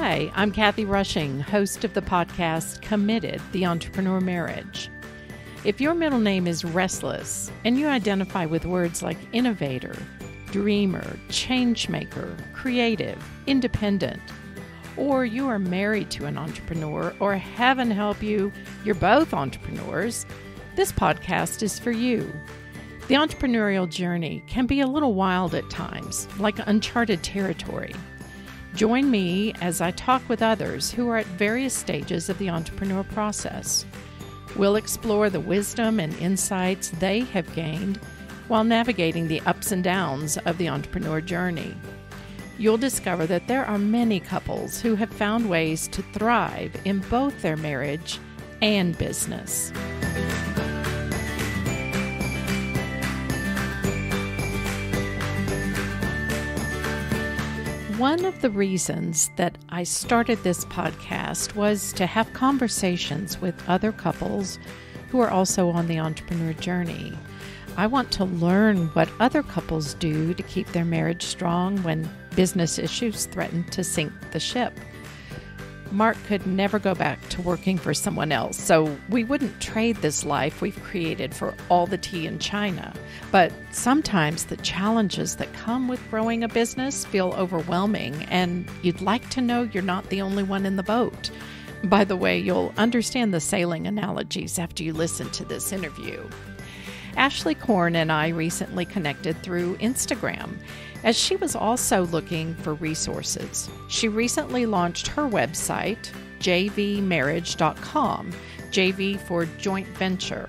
Hi, I'm Kathy Rushing, host of the podcast Committed, the Entrepreneur Marriage. If your middle name is Restless and you identify with words like innovator, dreamer, changemaker, creative, independent, or you are married to an entrepreneur, or heaven help you, you're both entrepreneurs, this podcast is for you. The entrepreneurial journey can be a little wild at times, like uncharted territory. Join me as I talk with others who are at various stages of the entrepreneur process. We'll explore the wisdom and insights they have gained while navigating the ups and downs of the entrepreneur journey. You'll discover that there are many couples who have found ways to thrive in both their marriage and business. One of the reasons that I started this podcast was to have conversations with other couples who are also on the entrepreneur journey. I want to learn what other couples do to keep their marriage strong when business issues threaten to sink the ship. Mark could never go back to working for someone else, so we wouldn't trade this life we've created for all the tea in China. But sometimes the challenges that come with growing a business feel overwhelming, and you'd like to know you're not the only one in the boat. By the way, you'll understand the sailing analogies after you listen to this interview. Ashley Korn and I recently connected through Instagram, as she was also looking for resources. She recently launched her website, jvmarriage.com, JV for joint venture.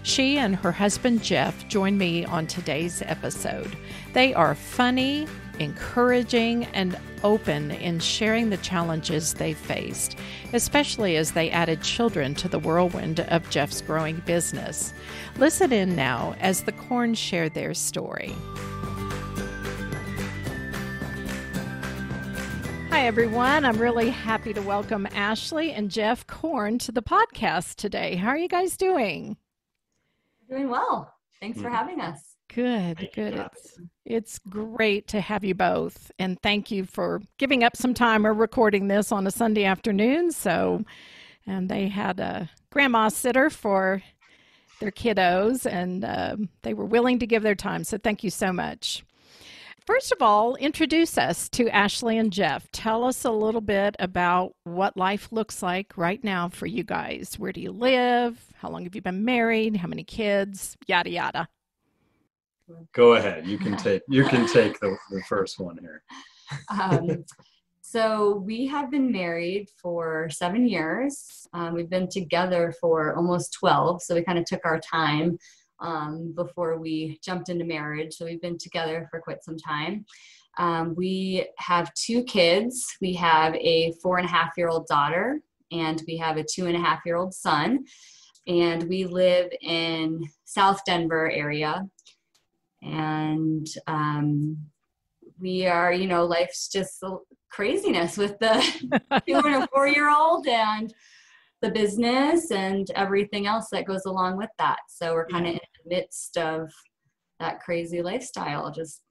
She and her husband Jeff join me on today's episode. They are funny, encouraging, and open in sharing the challenges they faced, especially as they added children to the whirlwind of Jeff's growing business. Listen in now as the Korns share their story. Hi, everyone. I'm really happy to welcome Ashley and Jeff Korn to the podcast today. How are you guys doing? Doing well. Thanks for having us. Good. It's great to have you both. And thank you for giving up some time. We're recording this on a Sunday afternoon. And they had a grandma sitter for their kiddos, and they were willing to give their time. So thank you so much. First of all, introduce us to Ashley and Jeff. Tell us a little bit about what life looks like right now for you guys. Where do you live? How long have you been married? How many kids? Yada, yada. Go ahead. You can take the first one here. So we have been married for 7 years. We've been together for almost 12. So we kind of took our time before we jumped into marriage. So we've been together for quite some time. We have 2 kids. We have a 4.5-year-old daughter, and we have a 2.5-year-old son. And we live in South Denver area. And we are, life's just craziness with the 2 and a 4-year-old and the business and everything else that goes along with that. So we're kind of in the midst of that crazy lifestyle, just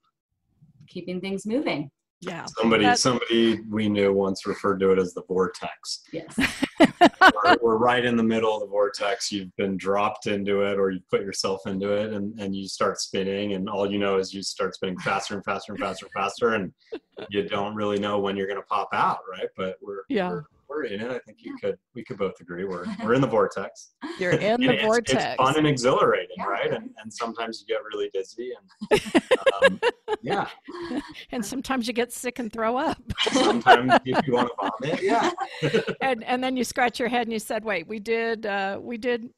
keeping things moving. Yeah. Somebody we knew once referred to it as the vortex. Yes. we're right in the middle of the vortex. You've been dropped into it, or you put yourself into it, and you start spinning, and all you know is you start spinning faster and faster and faster and faster, and you don't really know when you're going to pop out, right? But we're in it. I think we could both agree we're in the vortex. You're in the vortex. It's fun and exhilarating, right? And sometimes you get really dizzy, and And sometimes you get sick and throw up. Sometimes if you want to vomit, yeah. and then you scratch your head and you said, "Wait, we did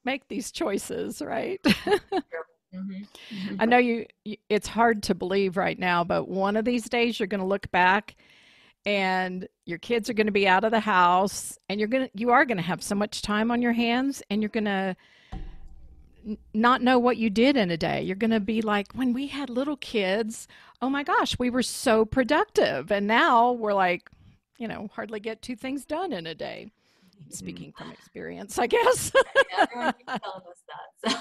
make these choices, right?" Mm-hmm. I know it's hard to believe right now, but one of these days you're going to look back and your kids are going to be out of the house, and you are going to have so much time on your hands, and you're going to not know what you did in a day. You're going to be like, when we had little kids, oh my gosh, we were so productive. And now we're like, hardly get 2 things done in a day. Speaking from experience, I guess. Everyone keeps telling us that. So.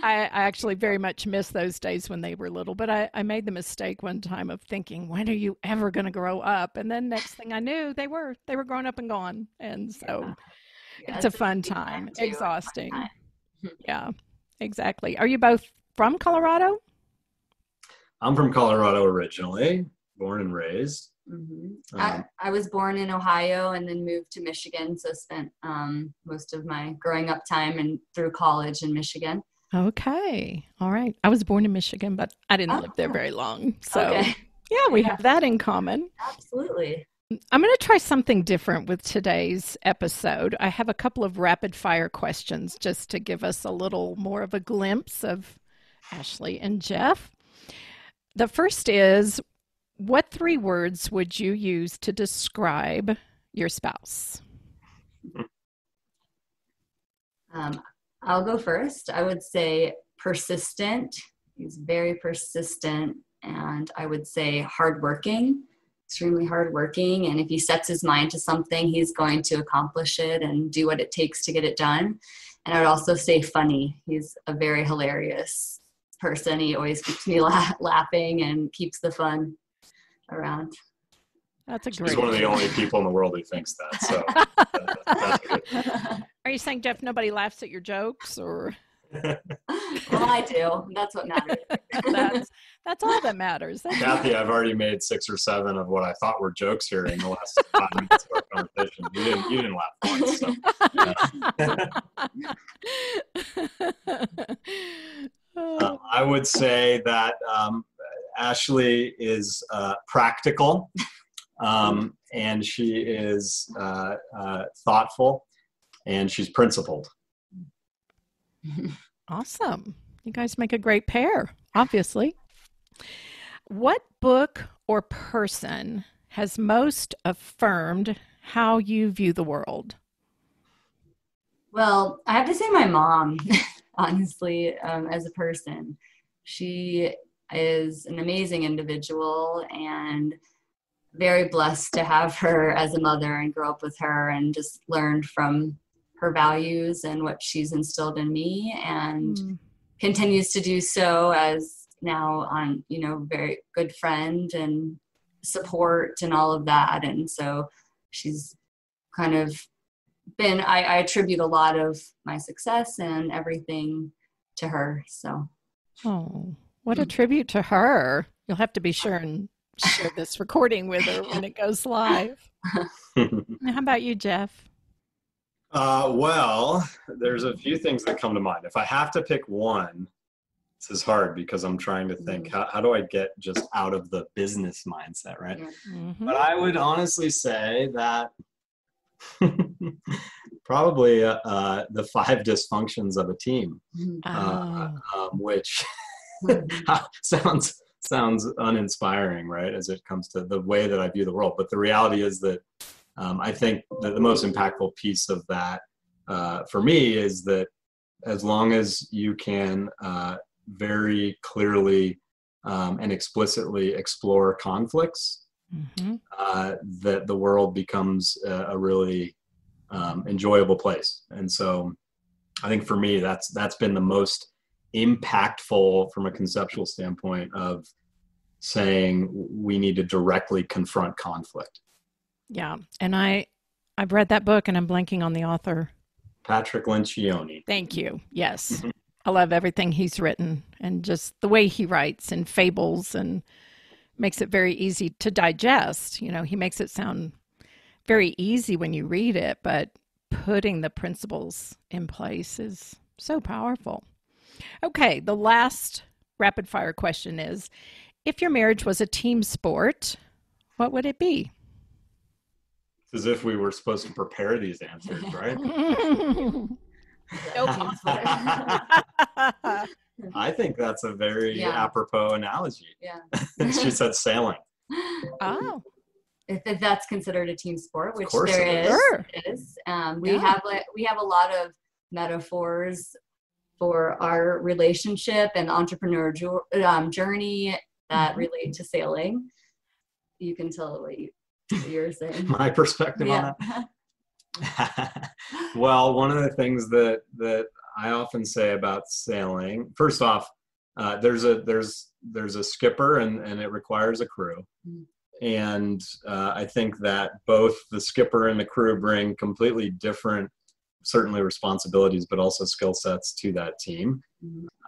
I actually very much miss those days when they were little, but I made the mistake one time of thinking, when are you ever going to grow up? And then next thing I knew, they were grown up and gone. And so it's a fun time, exhausting. Yeah, exactly. Are you both from Colorado? I'm from Colorado originally, born and raised. I was born in Ohio and then moved to Michigan, so spent most of my growing up time and through college in Michigan. Okay. All right. I was born in Michigan, but I didn't live there very long. So yeah, we have that in common. Absolutely. I'm going to try something different with today's episode. I have a couple of rapid fire questions just to give us a little more of a glimpse of Ashley and Jeff. The first is, what 3 words would you use to describe your spouse? I'll go first. I would say persistent. He's very persistent. And I would say hardworking, extremely hardworking. And if he sets his mind to something, he's going to accomplish it and do what it takes to get it done. And I would also say funny. He's a very hilarious person. He always keeps me laughing and keeps the fun around. That's a great. He's one of the only people in the world who thinks that. So that's good. Are you saying, Jeff, nobody laughs at your jokes, or? Well, I do. That's what matters. That's all that matters. Kathy, I've already made 6 or 7 of what I thought were jokes here in the last 5 minutes of our conversation. You didn't laugh once. So. I would say that Ashley is practical, and she is thoughtful, and she's principled. Awesome. You guys make a great pair, obviously. What book or person has most affirmed how you view the world? Well, I have to say my mom, honestly, as a person. She is an amazing individual and very blessed to have her as a mother and grow up with her and just learned from her values and what she's instilled in me, and continues to do so as now on, very good friend and support and all of that. And so she's kind of been, I attribute a lot of my success and everything to her. So. Oh, what a tribute to her. You'll have to be sure and share this recording with her when it goes live. How about you, Jeff? Well, there's a few things that come to mind. If I have to pick one, this is hard because I'm trying to think, how do I get just out of the business mindset, right? Mm-hmm. But I would honestly say that probably the 5 dysfunctions of a team, which sounds uninspiring, right, as it comes to the way that I view the world. But the reality is that I think that the most impactful piece of that for me is that as long as you can very clearly and explicitly explore conflicts, that the world becomes a really enjoyable place. And so I think for me, that's been the most impactful from a conceptual standpoint of saying we need to directly confront conflict. Yeah. And I've read that book and I'm blanking on the author. Patrick Lencioni. Thank you. Yes. I love everything he's written and just the way he writes in fables and makes it very easy to digest. He makes it sound very easy when you read it, but putting the principles in place is so powerful. Okay. The last rapid fire question is, if your marriage was a team sport, what would it be? As if we were supposed to prepare these answers, right? I think that's a very apropos analogy. Yeah. She said sailing. Oh. If that's considered a team sport, which there is. Sure. It is. We have a lot of metaphors for our relationship and entrepreneur journey that relate to sailing. You can tell what you're saying. My perspective on that. Well, one of the things that I often say about sailing, first off, there's a skipper and it requires a crew. And I think that both the skipper and the crew bring completely different, certainly responsibilities, but also skill sets to that team.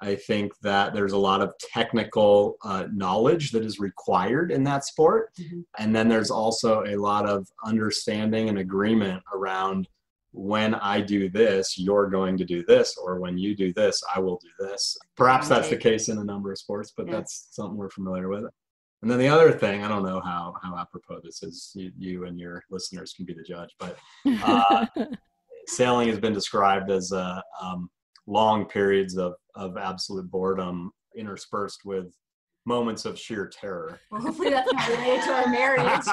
I think that there's a lot of technical knowledge that is required in that sport. And then there's also a lot of understanding and agreement around, when I do this, you're going to do this, or when you do this, I will do this. Perhaps that's the case in a number of sports, but that's something we're familiar with. And then the other thing, I don't know how apropos this is, you and your listeners can be the judge, but sailing has been described as long periods of absolute boredom interspersed with moments of sheer terror. Well, hopefully that's not related to our marriage.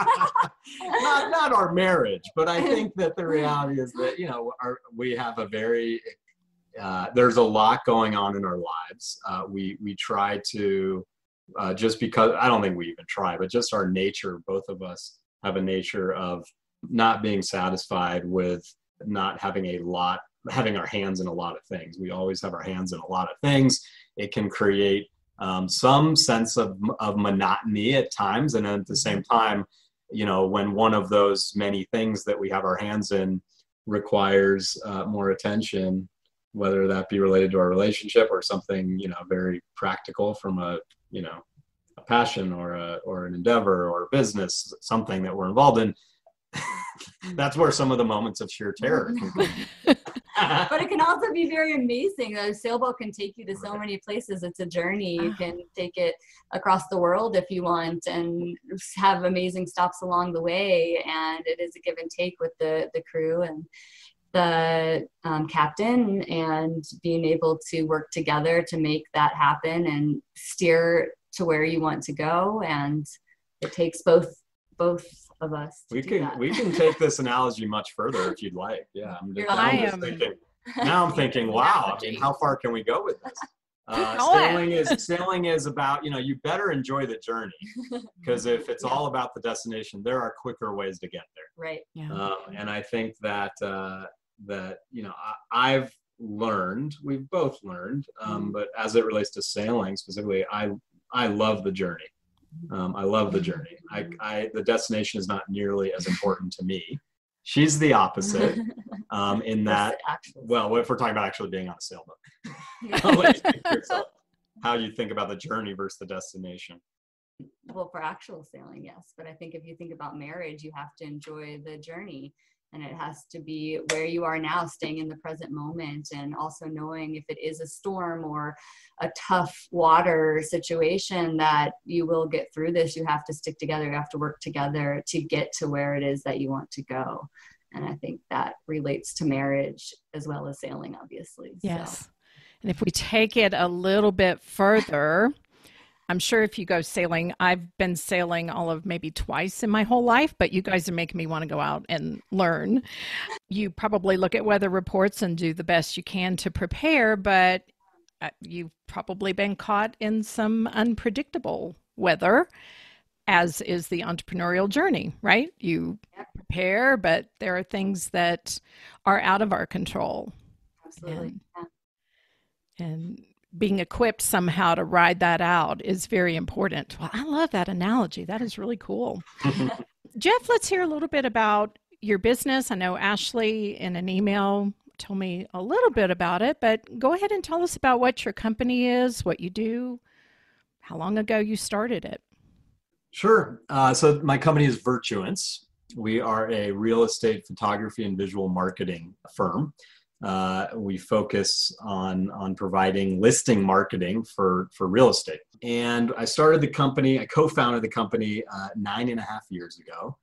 not our marriage, but I think that the reality is that, we have a very, there's a lot going on in our lives. We try to, just because, I don't think we even try, but just our nature, both of us have a nature of not being satisfied with not having having our hands in a lot of things. We always have our hands in a lot of things. It can create some sense of monotony at times. And then at the same time, when one of those many things that we have our hands in requires more attention, whether that be related to our relationship or something, very practical from a passion or an endeavor or a business, something that we're involved in, that's where some of the moments of sheer terror can come. But it can also be very amazing. A sailboat can take you to so many places. It's a journey. You can take it across the world if you want, and have amazing stops along the way. And it is a give and take with the crew and the captain, and being able to work together to make that happen and steer to where you want to go. And it takes both of us to do that. We can take this analogy much further if you'd like. Yeah, I'm thinking, wow, how far can we go with this? Sailing is about, you better enjoy the journey, because if it's all about the destination, there are quicker ways to get there. Right. Yeah. And I think that I've learned, we've both learned, but as it relates to sailing specifically, I love the journey. I love the journey. The destination is not nearly as important to me. She's the opposite, in that, well, if we're talking about actually being on a sailboat, I'll let you think yourself how you think about the journey versus the destination. Well, for actual sailing, yes. But I think if you think about marriage, you have to enjoy the journey. And it has to be where you are now, staying in the present moment, and also knowing if it is a storm or a tough water situation, that you will get through this. You have to stick together. You have to work together to get to where it is that you want to go. And I think that relates to marriage as well as sailing, obviously. Yes. So. And if we take it a little bit further, I'm sure if you go sailing, I've been sailing all of maybe twice in my whole life, but you guys are making me want to go out and learn. You probably look at weather reports and do the best you can to prepare, but you've probably been caught in some unpredictable weather, as is the entrepreneurial journey, right? You prepare, but there are things that are out of our control. Absolutely. And being equipped somehow to ride that out is very important. Well, I love that analogy. That is really cool. Jeff, let's hear a little bit about your business. I know Ashley in an email told me a little bit about it, but go ahead and tell us about what your company is, what you do, how long ago you started it. Sure. So my company is Virtuance. We are a real estate photography and visual marketing firm. We focus on providing listing marketing for real estate. And I co-founded the company 9.5 years ago.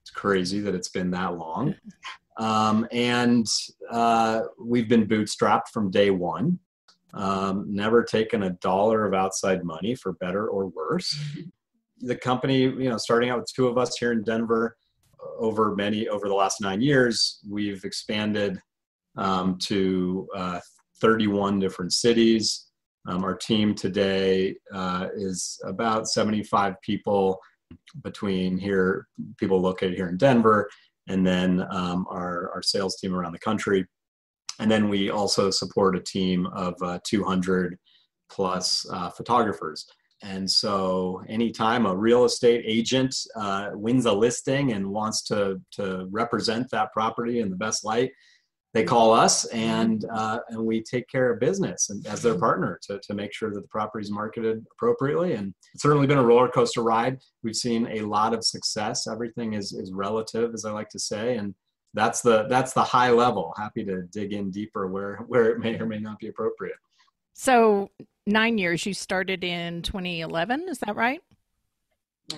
It's crazy that it's been that long. And we've been bootstrapped from day one. Never taken a dollar of outside money, for better or worse. The company, starting out with two of us here in Denver, over the last 9 years, we've expanded to 31 different cities. Our team today is about 75 people between people located here in Denver, and then our sales team around the country. And then we also support a team of 200 plus photographers. And so anytime a real estate agent wins a listing and wants to represent that property in the best light, they call us, and we take care of business and as their partner to make sure that the property is marketed appropriately. And it's certainly been a roller coaster ride. We've seen a lot of success. Everything is relative, as I like to say, and that's the high level. Happy to dig in deeper where it may or may not be appropriate. So 9 years. You started in 2011. Is that right?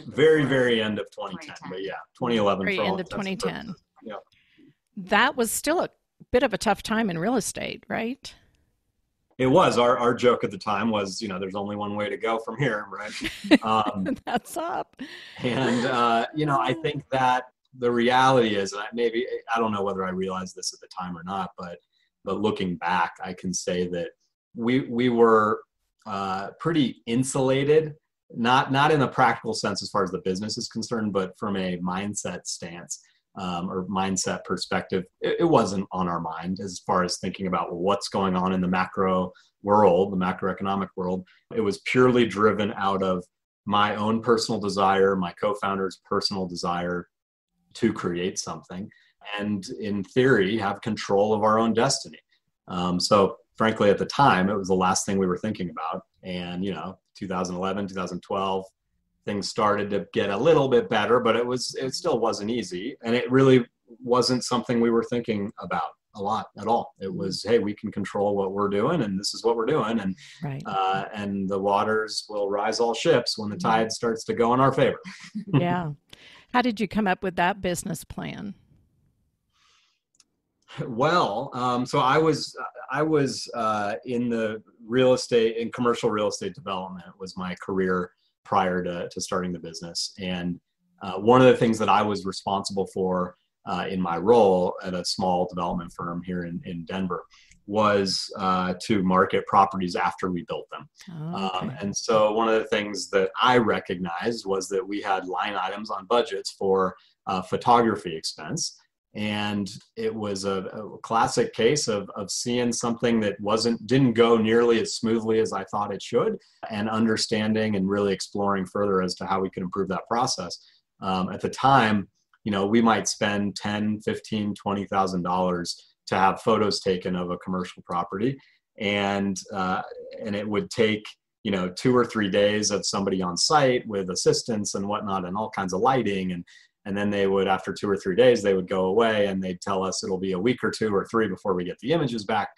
Very, very end of 2010. But yeah, 2011. Very for all end of intents and 2010. purposes. Yeah. That was still a bit of a tough time in real estate, right? It was. Our joke at the time was, there's only one way to go from here, right? That's up. And, I think that the reality is, and I don't know whether I realized this at the time or not, but looking back, I can say that we were pretty insulated, not in the practical sense as far as the business is concerned, but from a mindset stance. Or mindset perspective, it wasn't on our mind as far as thinking about what's going on in the macro world, the macroeconomic world. It was purely driven out of my own personal desire, my co-founder's personal desire to create something, and in theory, have control of our own destiny. So frankly, at the time, it was the last thing we were thinking about. And, 2011, 2012, things started to get a little bit better, but it still wasn't easy. And it really wasn't something we were thinking about a lot at all. It was, hey, we can control what we're doing, and this is what we're doing. And, right. And the waters will rise all ships when the tide starts to go in our favor. Yeah. How did you come up with that business plan? Well, so I was in the real estate, in commercial real estate development was my career prior to starting the business. And one of the things that I was responsible for in my role at a small development firm here in Denver was to market properties after we built them. Okay. And so one of the things that I recognized was that we had line items on budgets for photography expense. And it was a classic case of seeing something that didn't go nearly as smoothly as I thought it should, and understanding and really exploring further as to how we could improve that process. At the time, we might spend $10,000, $15,000, $20,000 to have photos taken of a commercial property. And it would take, 2 or 3 days of somebody on site with assistants and whatnot and all kinds of lighting. And then they would, after 2 or 3 days, they would go away and they'd tell us it'll be a week or 2 or 3 before we get the images back.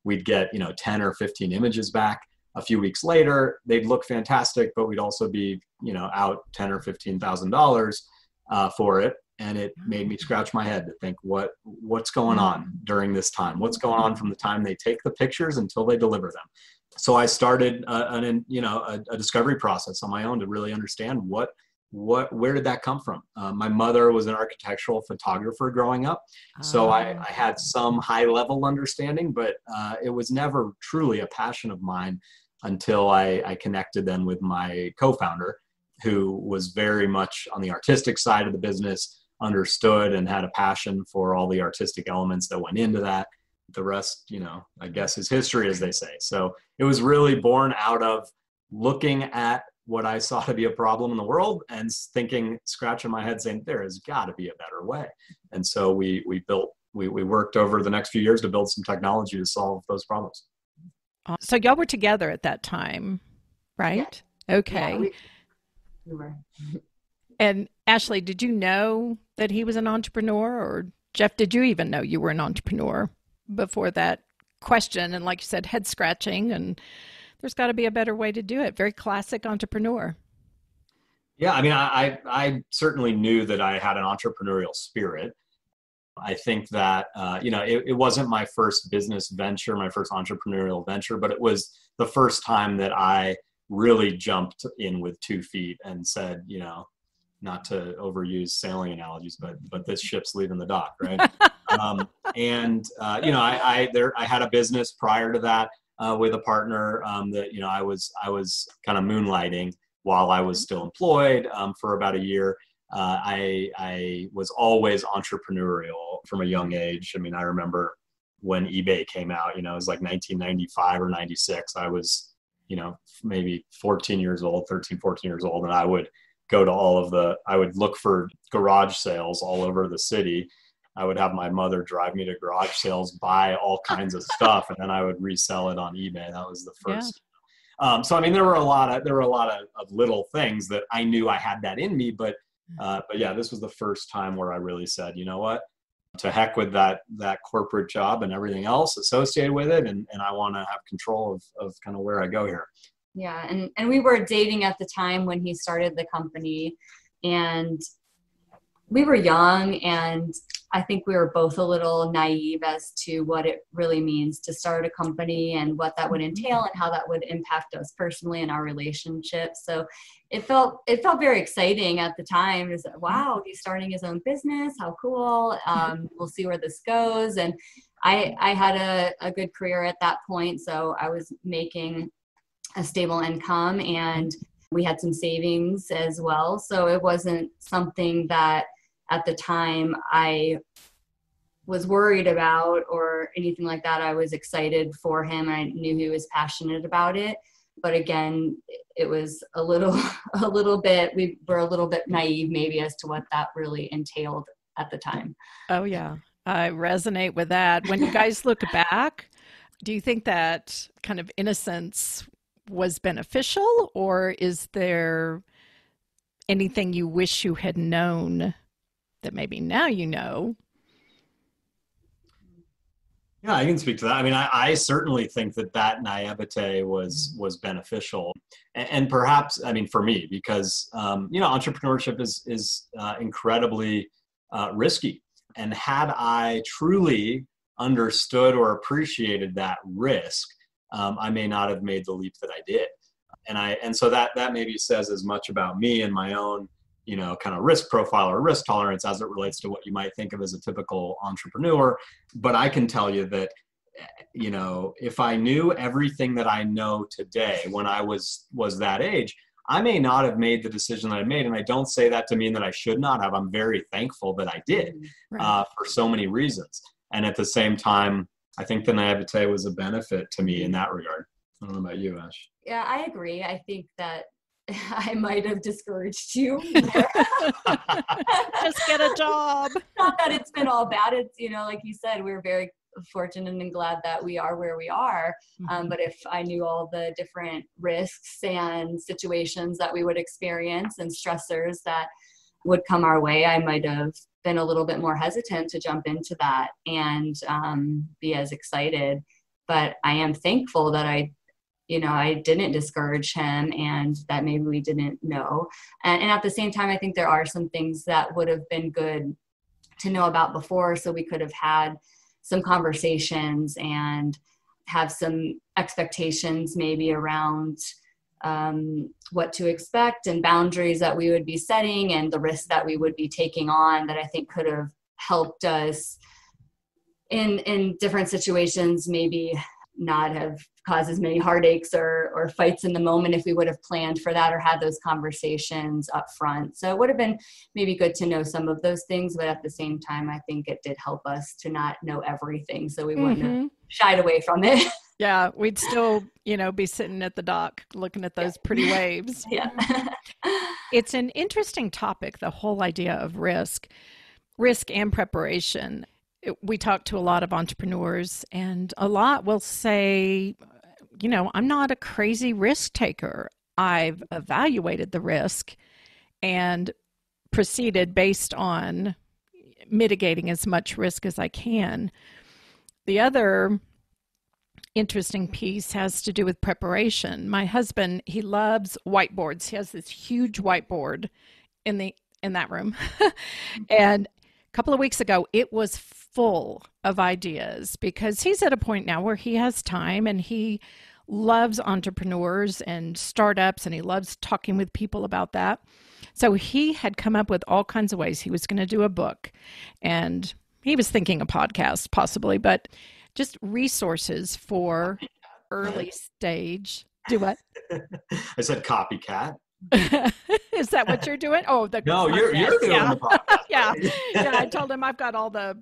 We'd get, 10 or 15 images back. A few weeks later, they'd look fantastic, but we'd also be, out $10,000 or $15,000 for it. And it made me scratch my head to think, what's going on during this time? What's going on from the time they take the pictures until they deliver them? So I started a discovery process on my own to really understand where did that come from? My mother was an architectural photographer growing up. So I had some high level understanding, but it was never truly a passion of mine until I connected then with my co-founder, who was very much on the artistic side of the business, understood and had a passion for all the artistic elements that went into that. The rest, I guess is history, as they say. So it was really born out of looking at what I saw to be a problem in the world and thinking, scratching my head saying, there has got to be a better way. And so we worked over the next few years to build some technology to solve those problems. So y'all were together at that time, right? Yeah. Okay. Yeah, we were. And Ashley, did you know that he was an entrepreneur, or Jeff, did you even know you were an entrepreneur before that question? And like you said, head scratching, and there's got to be a better way to do it. Very classic entrepreneur. Yeah, I mean, I certainly knew that I had an entrepreneurial spirit. I think that, it wasn't my first business venture, my first entrepreneurial venture, but it was the first time that I really jumped in with 2 feet and said, not to overuse sailing analogies, but this ship's leaving the dock, right? I had a business prior to that with a partner that I was kind of moonlighting while I was still employed for about a year. I was always entrepreneurial from a young age. I mean, I remember when eBay came out. It was like 1995 or 96. I was, maybe 14 years old, 13, 14 years old. And I would go to I would look for garage sales all over the city. I would have my mother drive me to garage sales, buy all kinds of stuff, and then I would resell it on eBay. That was the first. Yeah. So I mean, there were a lot of little things that I knew I had that in me, but yeah, this was the first time where I really said, you know what, to heck with that corporate job and everything else associated with it, and I want to have control of kind of where I go here. Yeah, and we were dating at the time when he started the company, and we were young, and I think we were both a little naive as to what it really means to start a company and what that would entail and how that would impact us personally in our relationship. So it felt very exciting at the time. Is wow, he's starting his own business. How cool. We'll see where this goes. And I had a good career at that point. So I was making a stable income, and we had some savings as well. So it wasn't something that at the time I was worried about or anything like that. I was excited for him. I knew he was passionate about it. But again, it was a little bit, we were a little bit naive maybe as to what that really entailed at the time. Oh yeah, I resonate with that. When you guys look back, do you think that kind of innocence was beneficial, or is there anything you wish you had known that maybe now you know? Yeah, I can speak to that. I mean, I certainly think that naivete was beneficial, and perhaps, I mean, for me, because entrepreneurship is incredibly risky, and had I truly understood or appreciated that risk, I may not have made the leap that I did, and so that maybe says as much about me and my own kind of risk profile or risk tolerance as it relates to what you might think of as a typical entrepreneur. But I can tell you that, if I knew everything that I know today when I was that age, I may not have made the decision that I made. And I don't say that to mean that I should not have. I'm very thankful that I did, for so many reasons. And at the same time, I think the naivete was a benefit to me in that regard. I don't know about you, Ash. Yeah, I agree. I think that I might have discouraged you. Just get a job. Not that it's been all bad. It's, like you said, we're very fortunate and glad that we are where we are. But if I knew all the different risks and situations that we would experience and stressors that would come our way, I might have been a little bit more hesitant to jump into that and be as excited. But I am thankful that I didn't discourage him and that maybe we didn't know. And at the same time, I think there are some things that would have been good to know about before. So we could have had some conversations and have some expectations maybe around what to expect and boundaries that we would be setting and the risks that we would be taking on that I think could have helped us in different situations, maybe not have caused as many heartaches or fights in the moment if we would have planned for that or had those conversations up front. So it would have been maybe good to know some of those things, but at the same time, I think it did help us to not know everything. So we wouldn't have shied away from it. Yeah, we'd still, be sitting at the dock looking at those pretty waves. Yeah. It's an interesting topic, the whole idea of risk and preparation. We talk to a lot of entrepreneurs, and a lot will say, I'm not a crazy risk taker. I've evaluated the risk and proceeded based on mitigating as much risk as I can. The other interesting piece has to do with preparation. My husband, he loves whiteboards. He has this huge whiteboard in that room. And a couple of weeks ago, it was full of ideas because he's at a point now where he has time and he loves entrepreneurs and startups and he loves talking with people about that. So he had come up with all kinds of ways he was going to do a book, and he was thinking a podcast possibly, but just resources for early stage. Do what? I said copycat. Is that what you're doing? Oh, the No, you're podcast. doing Yeah. the podcast. Yeah. Right? Yeah. I told him I've got all the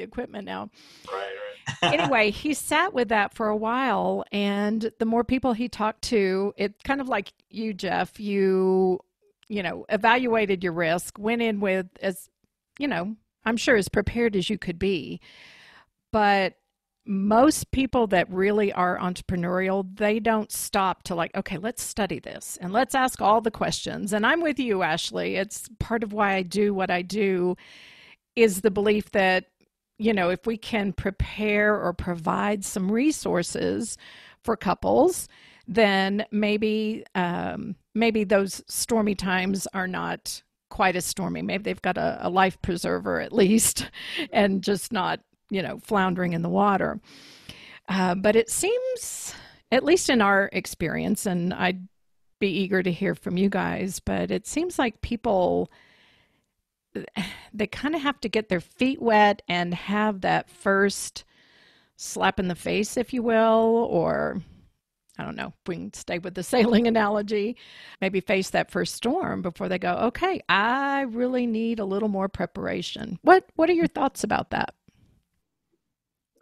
equipment now. Right. Anyway, he sat with that for a while, and the more people he talked to, it kind of like you, Jeff, evaluated your risk, went in with I'm sure as prepared as you could be. But most people that really are entrepreneurial, they don't stop to like, okay, let's study this and let's ask all the questions. And I'm with you, Ashley. It's part of why I do what I do is the belief that, if we can prepare or provide some resources for couples, then maybe those stormy times are not quite as stormy. Maybe they've got a life preserver at least and just not, floundering in the water. But it seems, at least in our experience, and I'd be eager to hear from you guys, but it seems like people, they kind of have to get their feet wet and have that first slap in the face, if you will, or I don't know, if we can stay with the sailing analogy, maybe face that first storm before they go, okay, I really need a little more preparation. What are your thoughts about that?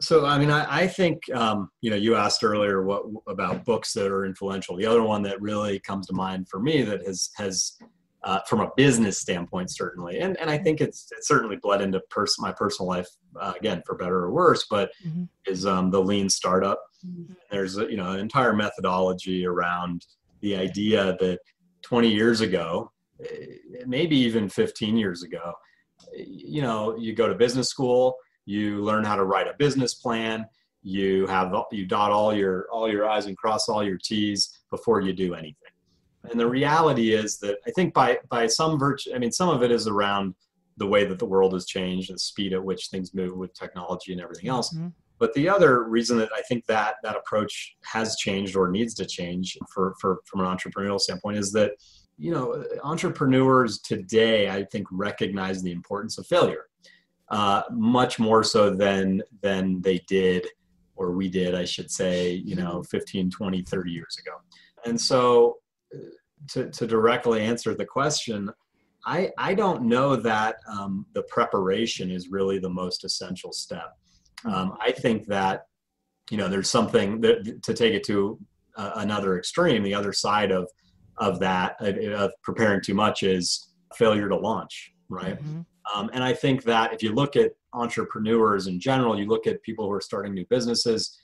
So, I mean, I think, you asked earlier what about books that are influential. The other one that really comes to mind for me that has from a business standpoint, certainly, and I think it's certainly bled into my personal life, again, for better or worse, but is the Lean Startup. There's an entire methodology around the idea that 20 years ago, maybe even 15 years ago, you go to business school, you learn how to write a business plan, you dot all your I's and cross all your T's before you do anything. And the reality is that I think by some virtue, I mean, some of it is around the way that the world has changed, the speed at which things move with technology and everything else. But the other reason that I think that approach has changed or needs to change from an entrepreneurial standpoint is that, entrepreneurs today, I think, recognize the importance of failure, much more so than they did, or we did, I should say, 15, 20, 30 years ago. And so to directly answer the question, I don't know that the preparation is really the most essential step. I think that, there's something that, to take it to another extreme, the other side of that, of preparing too much, is failure to launch, right? And I think that if you look at entrepreneurs in general, you look at people who are starting new businesses,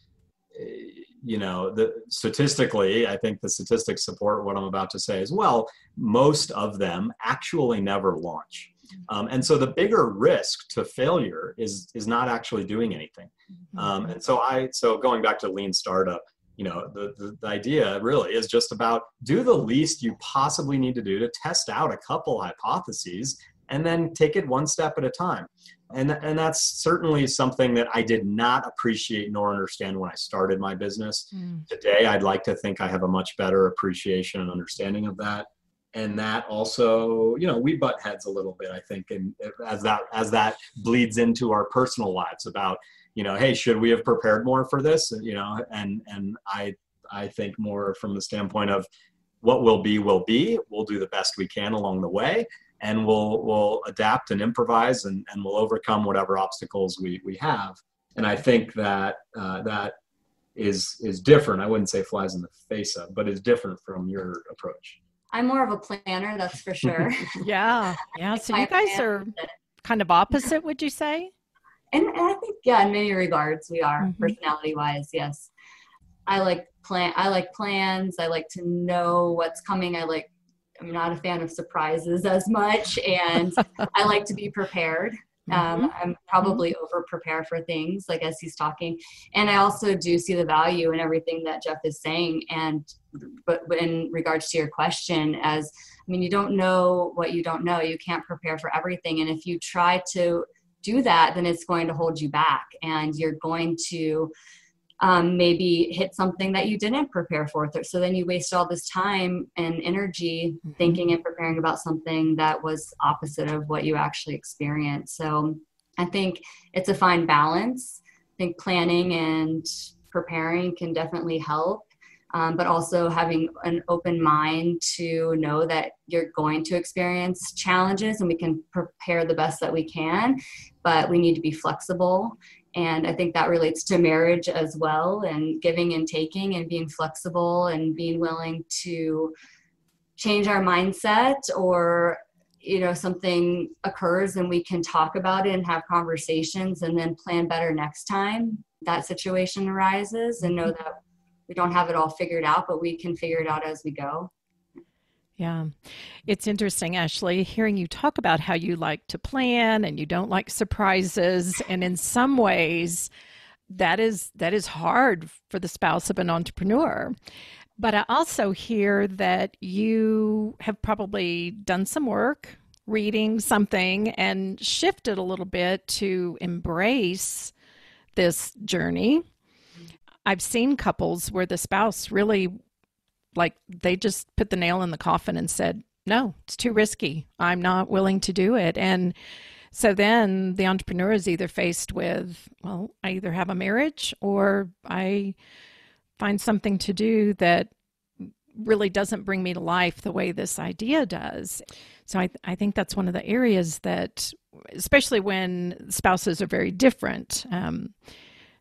statistically, I think the statistics support what I'm about to say as well. Most of them actually never launch. And so the bigger risk to failure is not actually doing anything. And so going back to Lean Startup, the idea really is just about do the least you possibly need to do to test out a couple hypotheses and then take it one step at a time. And that's certainly something that I did not appreciate nor understand when I started my business. Today, I'd like to think I have a much better appreciation and understanding of that. And that also, we butt heads a little bit, I think, and as that bleeds into our personal lives about, hey, should we have prepared more for this? And I think more from the standpoint of what will be, we'll do the best we can along the way. And we'll adapt and improvise, and we'll overcome whatever obstacles we have. And I think that that is different. I wouldn't say flies in the face of, but is different from your approach. I'm more of a planner, that's for sure. Yeah. So you guys are kind of opposite, would you say? And I think, in many regards, we are personality-wise. Yes, I like plans. I like to know what's coming. I'm not a fan of surprises as much, and I like to be prepared. I'm probably over prepared for things, like as he's talking. And I also do see the value in everything that Jeff is saying. But in regards to your question, you don't know what you don't know. You can't prepare for everything. And if you try to do that, then it's going to hold you back, and you're going to maybe hit something that you didn't prepare for. So then you waste all this time and energy thinking and preparing about something that was opposite of what you actually experienced. So I think it's a fine balance. I think planning and preparing can definitely help. but also having an open mind to know that you're going to experience challenges and we can prepare the best that we can, but we need to be flexible. And I think that relates to marriage as well, and giving and taking and being flexible and being willing to change our mindset, or something occurs and we can talk about it and have conversations and then plan better next time that situation arises, and know that we don't have it all figured out, but we can figure it out as we go. Yeah. It's interesting, Ashley, hearing you talk about how you like to plan and you don't like surprises. And in some ways, that is hard for the spouse of an entrepreneur. But I also hear that you have probably done some work, reading something, and shifted a little bit to embrace this journey. I've seen couples where the spouse really, they just put the nail in the coffin and said, no, it's too risky. I'm not willing to do it. And so then the entrepreneur is either faced with, well, I either have a marriage or I find something to do that really doesn't bring me to life the way this idea does. So I think that's one of the areas that, especially when spouses are very different.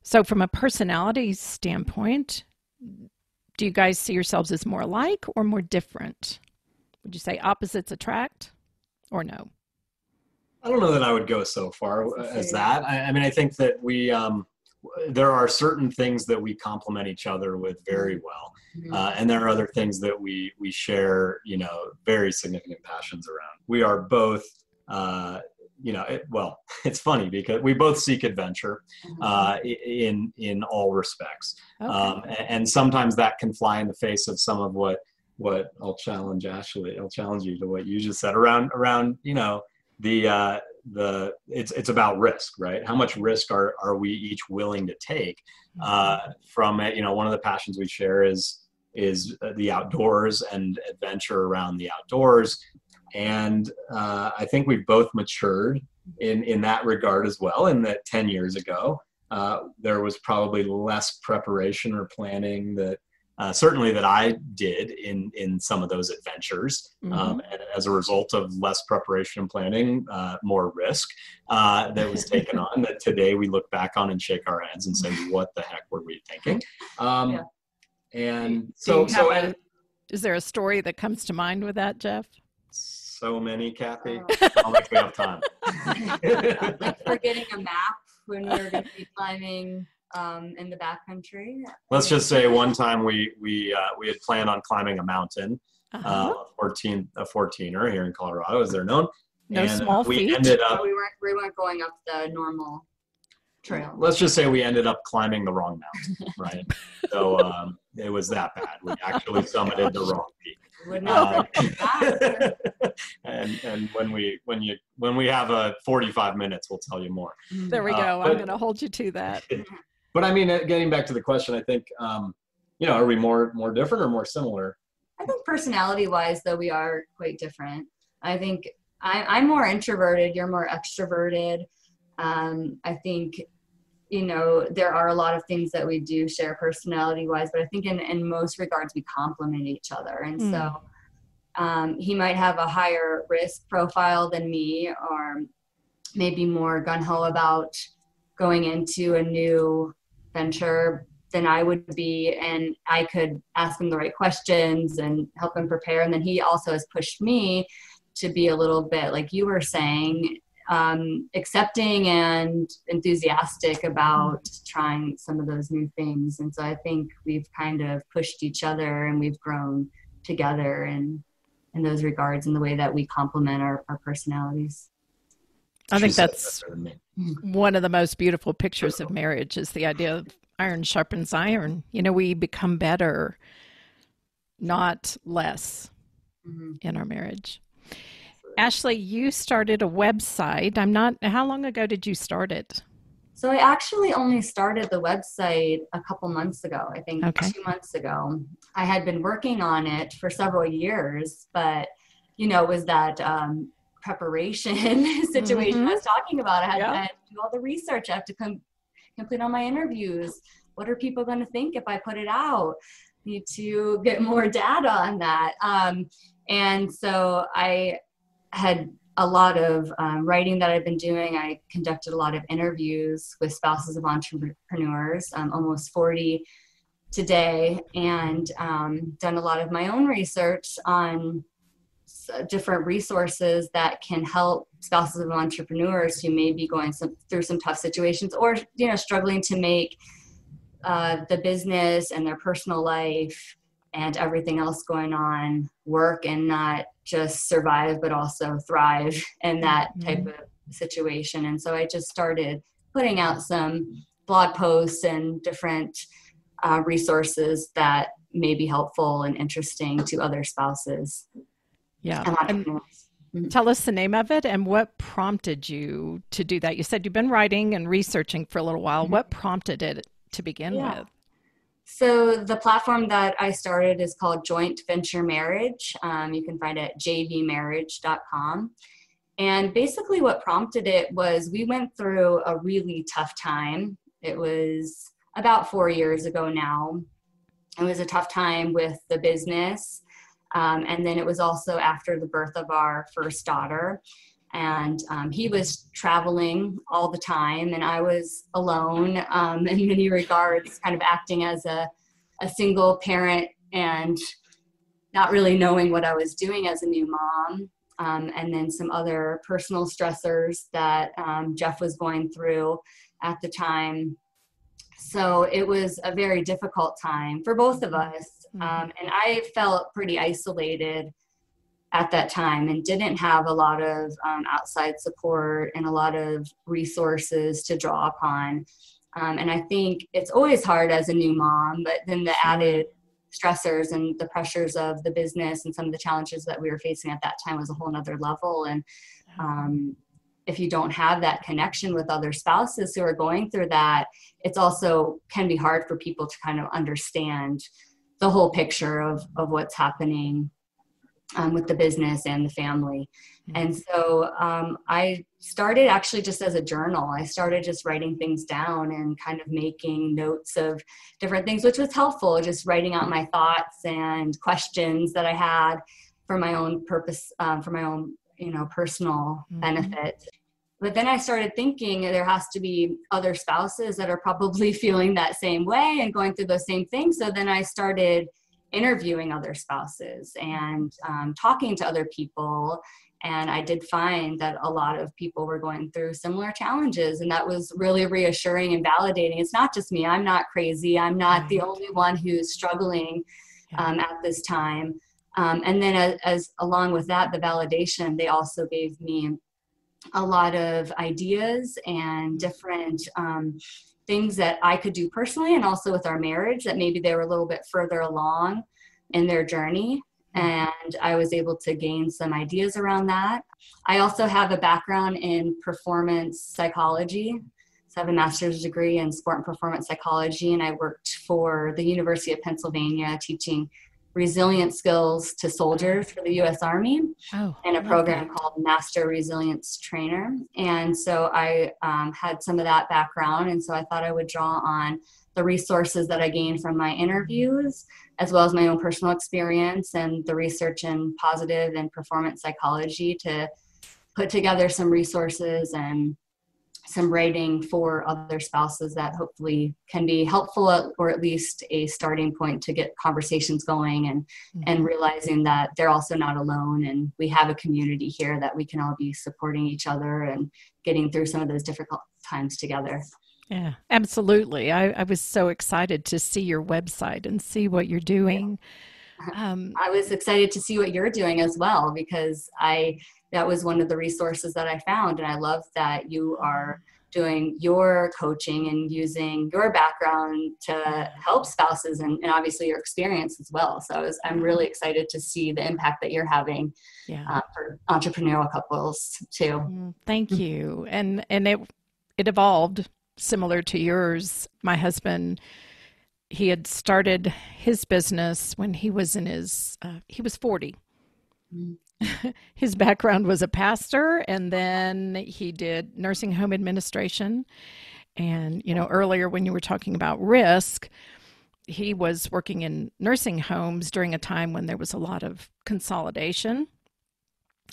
So from a personality standpoint, do you guys see yourselves as more alike or more different? Would you say opposites attract or no? I don't know that I would go so far as that. I mean, I think that there are certain things that we complement each other with very well. And there are other things that we share, very significant passions around. We are both, it's funny because we both seek adventure in all respects. Okay. And sometimes that can fly in the face of some of what I'll challenge Ashley. I'll challenge you to what you just said around it's about risk, right? How much risk are we each willing to take from it? One of the passions we share is the outdoors and adventure around the outdoors. And I think we've both matured in that regard as well, in that 10 years ago, there was probably less preparation or planning that certainly that I did in some of those adventures. And as a result of less preparation and planning, more risk that was taken on, that today we look back on and shake our heads and say, what the heck were we thinking? And is there a story that comes to mind with that, Jeff? So many, Kathy. I'll make we have time. Like forgetting a map when we were going to be climbing in the backcountry. Let's just say one time we had planned on climbing a mountain, a 14er here in Colorado, as they're known. No small feat. We ended up. We weren't going up the normal trail. Let's just say we ended up climbing the wrong mountain, right? So it was that bad. We actually summited the wrong peak. And when we have 45 minutes, we'll tell you more. There we go. I'm going to hold you to that. But I mean, getting back to the question, I think, are we more different or more similar? I think personality-wise, though, we are quite different. I think I'm more introverted. You're more extroverted. I think, there are a lot of things that we do share personality-wise, but I think in most regards, we complement each other. And so he might have a higher risk profile than me, or maybe more gung-ho about going into a new venture than I would be, and I could ask him the right questions and help him prepare. And then he also has pushed me to be a little bit, like you were saying, accepting and enthusiastic about trying some of those new things. And so I think we've kind of pushed each other and we've grown together in those regards, in the way that we complement our personalities. I think that's one of the most beautiful pictures of marriage, is the idea of iron sharpens iron. We become better, not less, in our marriage. Ashley, you started a website. How long ago did you start it? So I actually only started the website a couple months ago, I think 2 months ago. I had been working on it for several years, but, it was that preparation situation I was talking about. I had to do all the research. I have to complete all my interviews. What are people going to think if I put it out? need to get more data on that. And so I had a lot of writing that I've been doing. I conducted a lot of interviews with spouses of entrepreneurs, almost 40 today, and done a lot of my own research on different resources that can help spouses of entrepreneurs who may be going through some tough situations, or struggling to make the business and their personal life and everything else going on work, and not just survive but also thrive in that type of situation. And so I just started putting out some blog posts and different resources that may be helpful and interesting to other spouses. Yeah. And tell us the name of it and what prompted you to do that. You said you've been writing and researching for a little while. What prompted it to begin with? So the platform that I started is called Joint Venture Marriage. You can find it at jvmarriage.com. And basically what prompted it was we went through a really tough time. It was about 4 years ago now. It was a tough time with the business. And then it was also after the birth of our first daughter. And he was traveling all the time, and I was alone in many regards, kind of acting as a single parent and not really knowing what I was doing as a new mom. And then some other personal stressors that Jeff was going through at the time. So it was a very difficult time for both of us. And I felt pretty isolated at that time and didn't have a lot of outside support and a lot of resources to draw upon. And I think it's always hard as a new mom, but then the added stressors and the pressures of the business and some of the challenges that we were facing at that time was a whole nother level. And if you don't have that connection with other spouses who are going through that, it's also can be hard for people to kind of understand the whole picture of what's happening with the business and the family. And so I started actually just as a journal. I started just writing things down and kind of making notes of different things, which was helpful, just writing out my thoughts and questions that I had for my own purpose, for my own, personal benefit. But then I started thinking there has to be other spouses that are probably feeling that same way and going through those same things. So then I started interviewing other spouses and talking to other people. And I did find that a lot of people were going through similar challenges. And that was really reassuring and validating. It's not just me. I'm not crazy. I'm not the only one who's struggling at this time. And then as along with that, the validation, they also gave me a lot of ideas and different things that I could do personally and also with our marriage that maybe they were a little bit further along in their journey. And I was able to gain some ideas around that. I also have a background in performance psychology. So I have a master's degree in sport and performance psychology, and I worked for the University of Pennsylvania teaching resilience skills to soldiers for the U.S. Army in a program called Master Resilience Trainer. And so I had some of that background. And so I thought I would draw on the resources that I gained from my interviews, as well as my own personal experience and the research in positive and performance psychology to put together some resources and some writing for other spouses that hopefully can be helpful, or at least a starting point to get conversations going and realizing that they're also not alone. And we have a community here that we can all be supporting each other and getting through some of those difficult times together. Yeah, absolutely. I was so excited to see your website and see what you're doing. I was excited to see what you're doing as well, because that was one of the resources that I found. And I love that you are doing your coaching and using your background to help spouses and obviously your experience as well. So I'm really excited to see the impact that you're having for entrepreneurial couples too. Thank you. And it evolved similar to yours. My husband, he had started his business when he was he was 40. His background was a pastor, and then he did nursing home administration. And, earlier when you were talking about risk, he was working in nursing homes during a time when there was a lot of consolidation.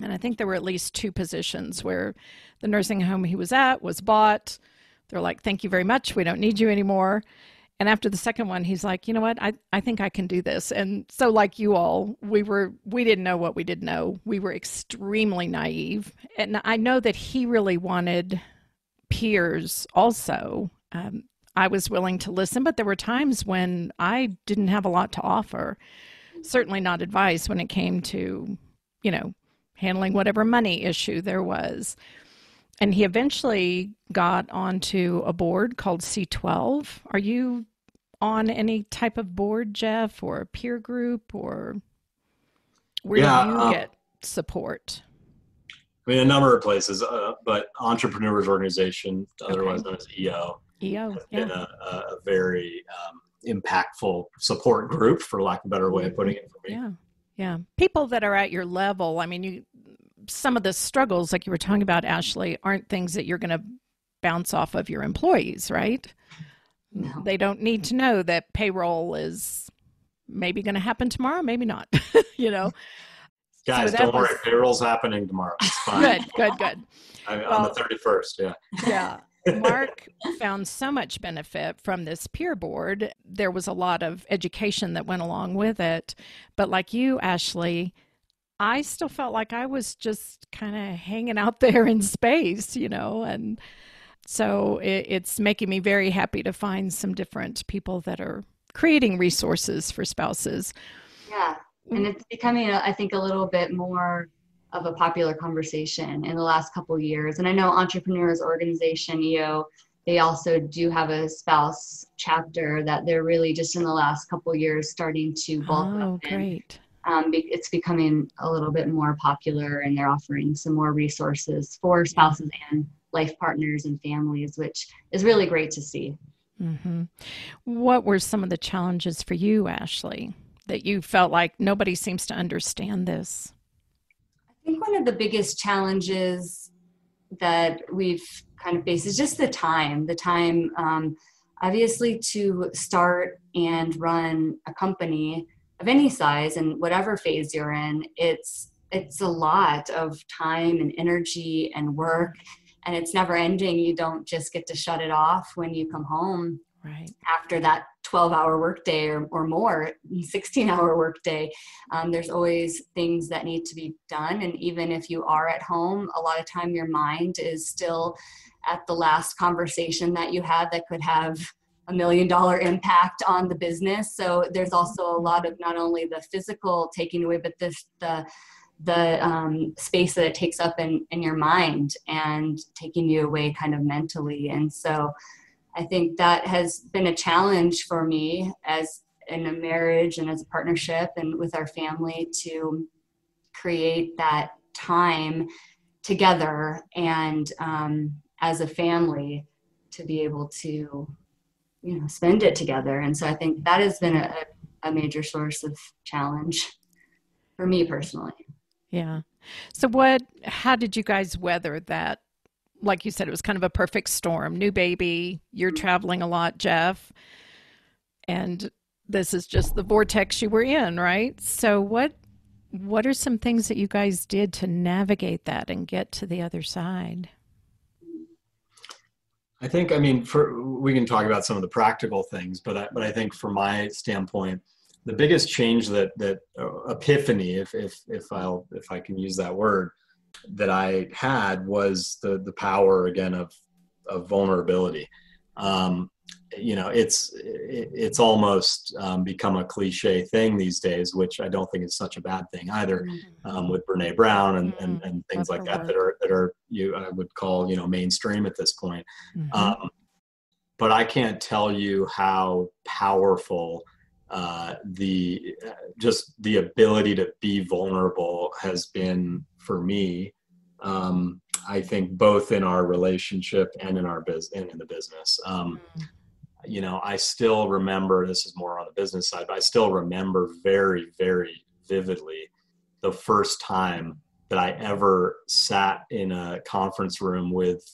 And I think there were at least two positions where the nursing home he was at was bought. They're like, thank you very much. We don't need you anymore. And after the second one, he's like, you know what? I think I can do this. And so like you all, we didn't know what we didn't know. We were extremely naive. And I know that he really wanted peers also. I was willing to listen, but there were times when I didn't have a lot to offer. Certainly not advice when it came to, handling whatever money issue there was. And he eventually got onto a board called C12. Are you on any type of board, Jeff, or a peer group, or where do you get support? I mean, a number of places, but Entrepreneurs Organization, otherwise known as EO, has been a very impactful support group, for lack of a better way of putting it for me. Yeah. People that are at your level, I mean, some of the struggles, like you were talking about, Ashley, aren't things that you're going to bounce off of your employees, right? No. They don't need to know that payroll is maybe going to happen tomorrow, maybe not, Guys, don't worry. Payroll's happening tomorrow. It's fine. Good. On the 31st, Yeah. Mark found so much benefit from this peer board. There was a lot of education that went along with it. But like you, Ashley, I still felt like I was just kind of hanging out there in space, and so it's making me very happy to find some different people that are creating resources for spouses. Yeah. And it's becoming, I think, a little bit more of a popular conversation in the last couple of years. And I know Entrepreneurs Organization, EO, they also do have a spouse chapter that they're really just in the last couple of years starting to bulk up. Oh, great. It's becoming a little bit more popular, and they're offering some more resources for spouses and life partners and families, which is really great to see. Mm-hmm. What were some of the challenges for you, Ashley, that you felt like nobody seems to understand this? I think one of the biggest challenges that we've kind of faced is just the time, obviously, to start and run a company of any size and whatever phase you're in. It's a lot of time and energy and work, and it's never ending. You don't just get to shut it off when you come home. Right. After that 12-hour workday or more, 16-hour workday, there's always things that need to be done. And even if you are at home, a lot of time your mind is still at the last conversation that you had that could have $1 million impact on the business. So there's also a lot of not only the physical taking away, but the space that it takes up in your mind and taking you away kind of mentally. And so I think that has been a challenge for me as in a marriage and as a partnership and with our family to create that time together and as a family to be able to, spend it together. And so I think that has been a major source of challenge for me personally. Yeah. So how did you guys weather that? Like you said, it was kind of a perfect storm. New baby, you're traveling a lot, Jeff, and this is just the vortex you were in, right? So what are some things that you guys did to navigate that and get to the other side? I think, we can talk about some of the practical things, but I think from my standpoint, the biggest change that epiphany, if I can use that word, that I had was the power again of vulnerability. It's almost become a cliche thing these days, which I don't think is such a bad thing either. With Brene Brown and things like that that are I would call mainstream at this point. But I can't tell you how powerful the ability to be vulnerable has been for me. I think both in our relationship and in our and in the business. I still remember, this is more on the business side, but I still remember very, very vividly the first time that I ever sat in a conference room with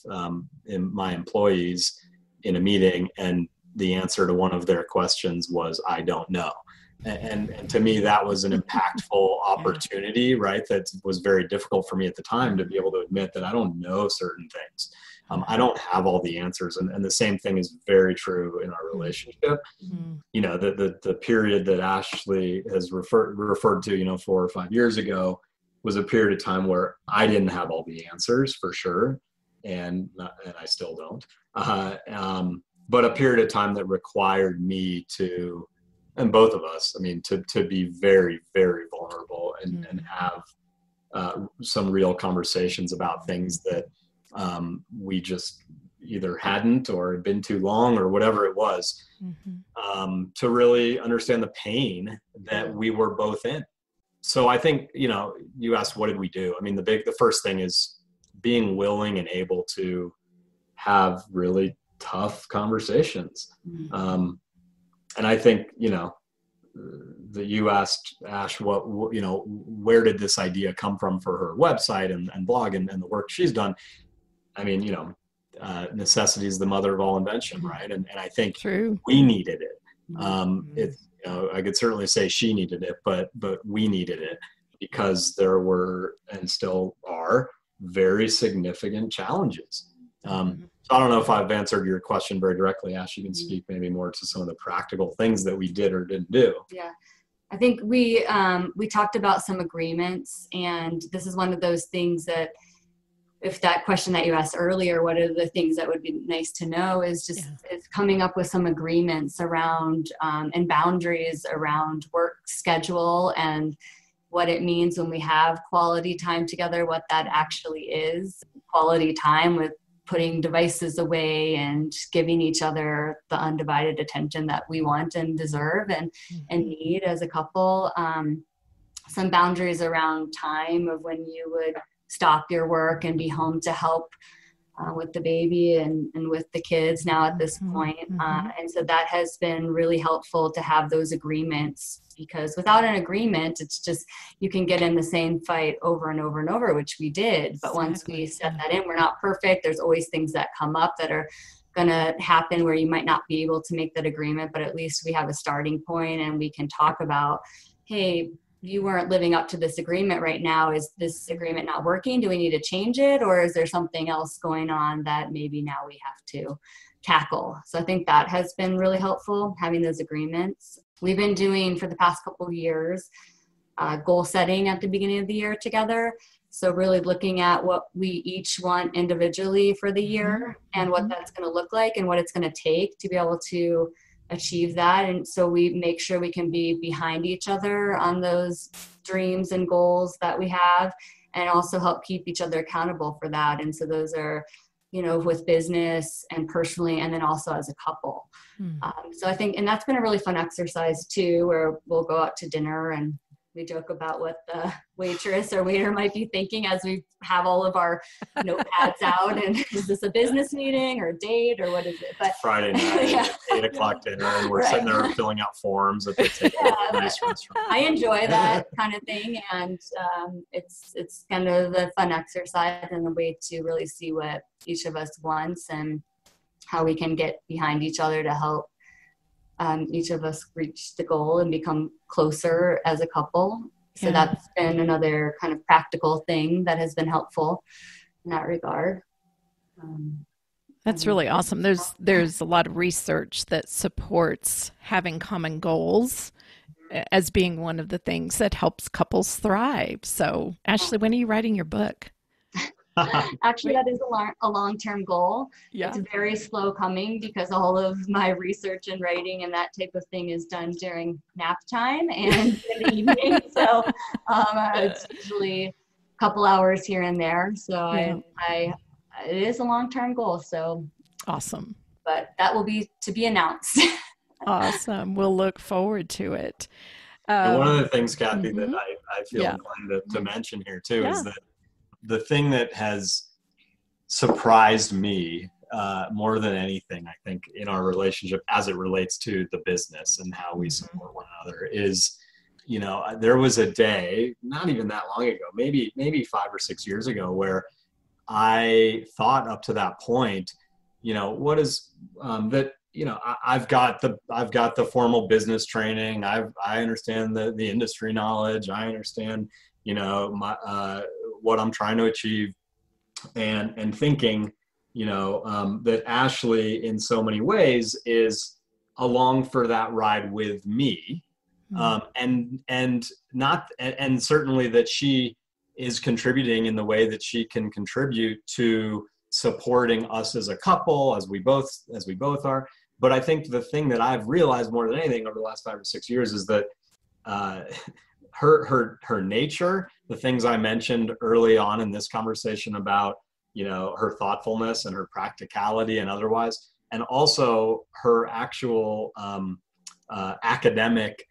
my employees in a meeting and the answer to one of their questions was, I don't know. And to me, that was an impactful opportunity, right? That was very difficult for me at the time to be able to admit that I don't know certain things. I don't have all the answers. And the same thing is very true in our relationship. You know, the period that Ashley has referred to, you know, 4 or 5 years ago was a period of time where I didn't have all the answers for sure. And I still don't. But a period of time that required me to, and both of us, I mean, to be very, very vulnerable and have some real conversations about things that we just either hadn't or had been too long or whatever it was, to really understand the pain that we were both in. So I think, you know, you asked, what did we do? I mean, the first thing is being willing and able to have really tough conversations. And I think, you know, that you asked Ash, what, you know, where did this idea come from for her website and blog and the work she's done? I mean, you know, necessity is the mother of all invention, right? And I think we needed it. It's, you know, I could certainly say she needed it, but we needed it because there were and still are very significant challenges. So I don't know if I've answered your question very directly. Ash, you can speak maybe more to some of the practical things that we did or didn't do. Yeah, I think we talked about some agreements, and this is one of those things that, if that question that you asked earlier, what are the things that would be nice to know, is just is coming up with some agreements around and boundaries around work schedule and what it means when we have quality time together, what that actually is. Quality time with putting devices away and giving each other the undivided attention that we want and deserve and need as a couple. Some boundaries around time of when you would stop your work and be home to help with the baby and with the kids now at this point. And so that has been really helpful to have those agreements, because without an agreement, it's just, you can get in the same fight over and over and over, which we did. But once we set that in, we're not perfect. There's always things that come up that are going to happen where you might not be able to make that agreement, but at least we have a starting point and we can talk about, hey, you weren't living up to this agreement right now. Is this agreement not working? Do we need to change it? Or is there something else going on that maybe now we have to tackle? So I think that has been really helpful, having those agreements. We've been doing for the past couple of years, goal setting at the beginning of the year together. So really looking at what we each want individually for the year and what that's going to look like and what it's going to take to be able to achieve that. And so we make sure we can be behind each other on those dreams and goals that we have, and also help keep each other accountable for that. And so those are, you know, with business and personally, and then also as a couple. So I think, and that's been a really fun exercise too, where we'll go out to dinner and we joke about what the waitress or waiter might be thinking as we have all of our notepads out. And is this a business meeting or a date or what is it? But Friday night, 8 o'clock dinner, and we're sitting there filling out forms at the table. Nice restaurant. I enjoy that kind of thing, and it's kind of a fun exercise and a way to really see what each of us wants and how we can get behind each other to help each of us reach the goal and become closer as a couple. So that's been another kind of practical thing that has been helpful in that regard. That's really awesome. There's a lot of research that supports having common goals as being one of the things that helps couples thrive. So, Ashley, when are you writing your book? Actually, that is a long-term goal. It's very slow coming because all of my research and writing and that type of thing is done during nap time and in the evening. So it's usually a couple hours here and there. So it is a long-term goal. So awesome. But that will be to be announced. Awesome. We'll look forward to it. And one of the things, Kathy, that I feel inclined to mention here too is that the thing that has surprised me more than anything, I think, in our relationship as it relates to the business and how we support one another is, there was a day, not even that long ago, maybe 5 or 6 years ago, where I thought up to that point, what is that, I've got the formal business training. I understand the industry knowledge. I understand, what I'm trying to achieve, and thinking, that Ashley in so many ways is along for that ride with me. And certainly that she is contributing in the way that she can contribute to supporting us as a couple, as we both are. But I think the thing that I've realized more than anything over the last 5 or 6 years is that her nature, the things I mentioned early on in this conversation about, her thoughtfulness and her practicality and otherwise, and also her actual academic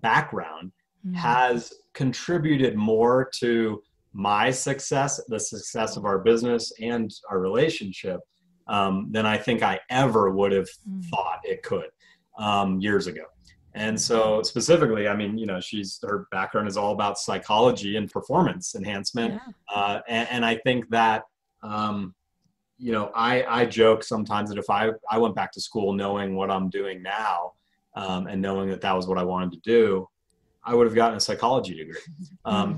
background has contributed more to my success, the success of our business and our relationship, than I think I ever would have thought it could years ago. And so specifically, her background is all about psychology and performance enhancement. Yeah. And I think that, I joke sometimes that if I went back to school knowing what I'm doing now, and knowing that was what I wanted to do, I would have gotten a psychology degree,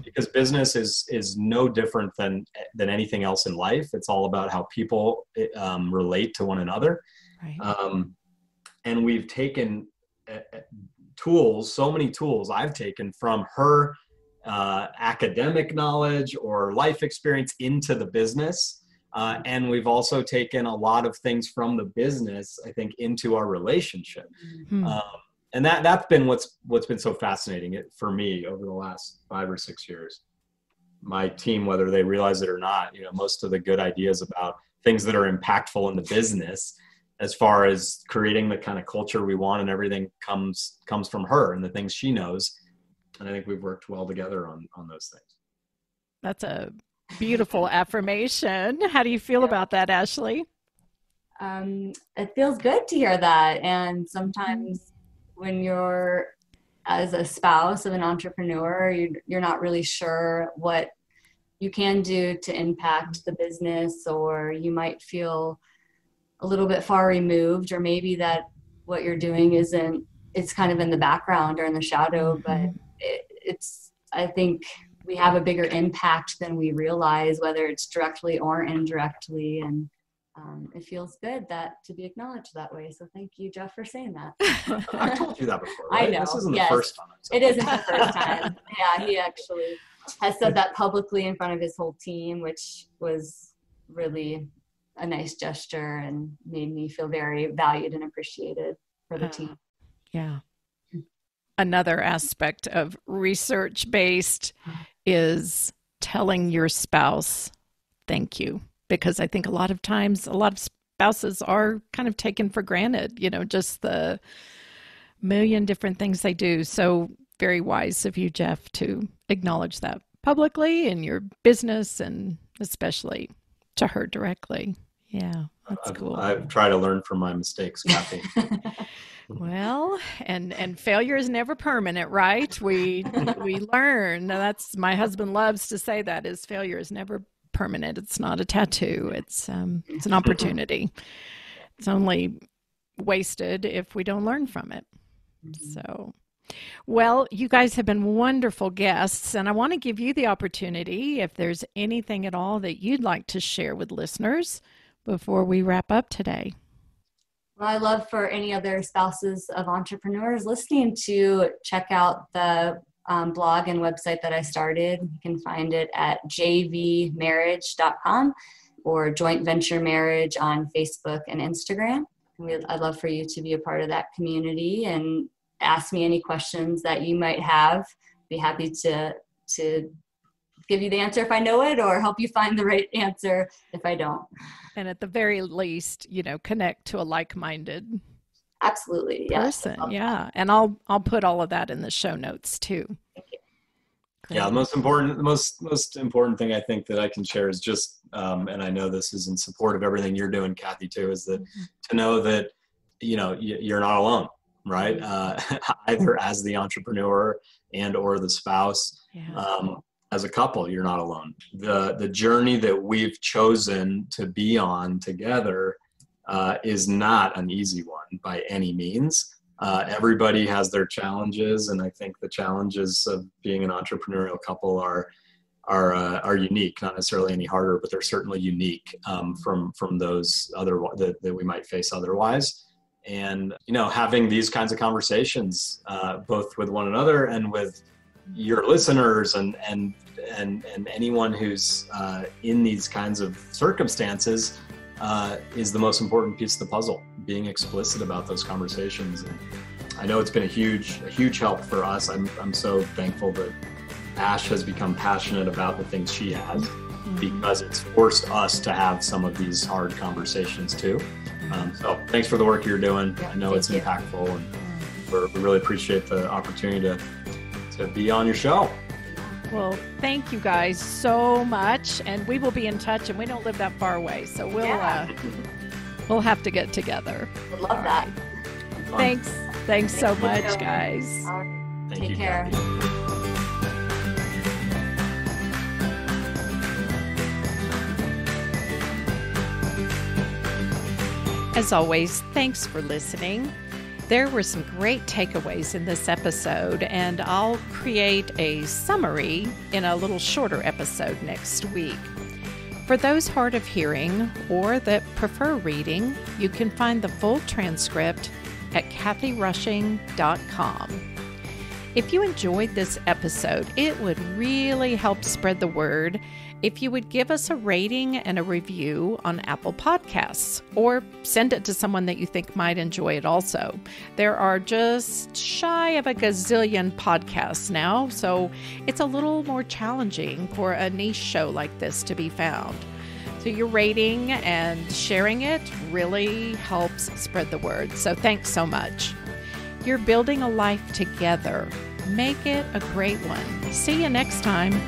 because business is no different than anything else in life. It's all about how people relate to one another. Right. And we've taken so many tools I've taken from her academic knowledge or life experience into the business. And we've also taken a lot of things from the business, I think, into our relationship. And that's been what's been so fascinating for me over the last 5 or 6 years. My team, whether they realize it or not, most of the good ideas about things that are impactful in the business, as far as creating the kind of culture we want and everything, comes from her and the things she knows. And I think we've worked well together on those things. That's a beautiful affirmation. How do you feel about that, Ashley? It feels good to hear that. And sometimes when you're as a spouse of an entrepreneur, you're not really sure what you can do to impact the business, or you might feel a little bit far removed, or maybe that what you're doing it's kind of in the background or in the shadow, but I think we have a bigger impact than we realize, whether it's directly or indirectly. And it feels good to be acknowledged that way. So thank you, Jeff, for saying that. I told you that before, right? I know. This isn't the first time. So. It isn't the first time. Yeah, he actually has said that publicly in front of his whole team, which was really a nice gesture and made me feel very valued and appreciated for the team. Yeah. Another aspect of research-based is telling your spouse thank you, because I think a lot of times a lot of spouses are kind of taken for granted, just the million different things they do. So very wise of you, Jeff, to acknowledge that publicly in your business, and especially to her directly. Yeah, that's cool. I've tried to learn from my mistakes, Kathy. Well, and failure is never permanent, right? We learn. That's, my husband loves to say that, is failure is never permanent. It's not a tattoo. It's an opportunity. It's only wasted if we don't learn from it. So, well, you guys have been wonderful guests, and I want to give you the opportunity, if there's anything at all that you'd like to share with listeners before we wrap up today. Well, I love for any other spouses of entrepreneurs listening to check out the blog and website that I started. You can find it at jvmarriage.com or Joint Venture Marriage on Facebook and Instagram. I'd love for you to be a part of that community and ask me any questions that you might have. Be happy to give you the answer if I know it, or help you find the right answer if I don't. And at the very least, connect to a like-minded absolutely person. Yeah. And I'll put all of that in the show notes too. Thank you. Great. Yeah, the most important thing I think that I can share is just, and I know this is in support of everything you're doing, Kathy, too, is that to know that, you're not alone, right? Either as the entrepreneur and or the spouse. Yeah. As a couple, you're not alone. The journey that we've chosen to be on together is not an easy one by any means. Everybody has their challenges, and I think the challenges of being an entrepreneurial couple are unique, not necessarily any harder, but they're certainly unique from those other that we might face otherwise. And having these kinds of conversations, both with one another and with your listeners and anyone who's in these kinds of circumstances, is the most important piece of the puzzle. Being explicit about those conversations. And I know it's been a huge help for us. I'm so thankful that Ash has become passionate about the things she has, because it's forced us to have some of these hard conversations too. So thanks for the work you're doing. I know it's impactful, and we really appreciate the opportunity to be on your show. Well, thank you guys so much, and we will be in touch, and we don't live that far away, so we'll have to get together. Would love that. Thanks so much, guys. Take care. As always, thanks for listening. There were some great takeaways in this episode, and I'll create a summary in a little shorter episode next week. For those hard of hearing or that prefer reading, you can find the full transcript at kathyrushing.com. If you enjoyed this episode, it would really help spread the word if you would give us a rating and a review on Apple Podcasts, or send it to someone that you think might enjoy it also. There are just shy of a gazillion podcasts now, so it's a little more challenging for a niche show like this to be found. So your rating and sharing it really helps spread the word. So thanks so much. You're building a life together. Make it a great one. See you next time.